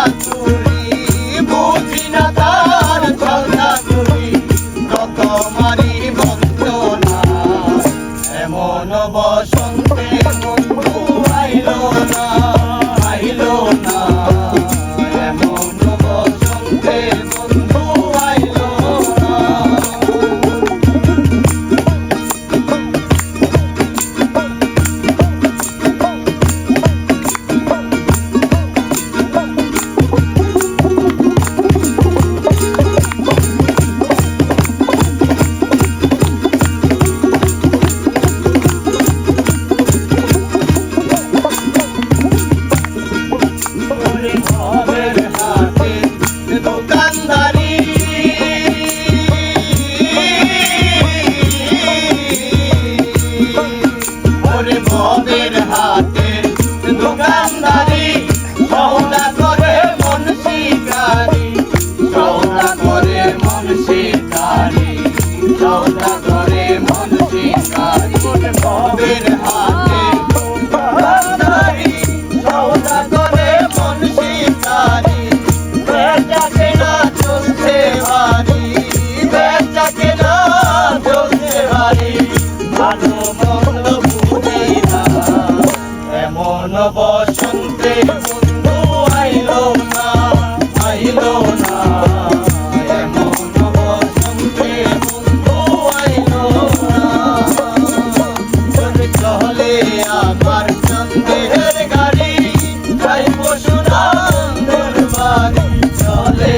চাতুরি বুঝি না তার ছল চাতুরি কত মারি বন্দনা এমন বসন্তে বন্ধু আইলো না আইলো না এমন বসন্তে বন্ধু আইলো না ভবের হাতে দোকানদারি ওরে ভবের হাতে দোকানদারি সৌদা করে মন শিকারি সৌদা করে মন শিকারি সৌদা করে মন শিকারি ওরে ভবের হাতে দোকানদারি সৌদা করে মন শিকারি বেচা কেনা চলছে বাড়ি বেচা কেনা চলছে বাড়ি ভালো মন্দ বুঝি না এমন বসন্তে বন্ধু আইলো না আইলো না এমন বসন্তে বন্ধু আইলো না চলে আমার চন্দ্রের গাড়ি যাইব সোনার বাড়ি চলে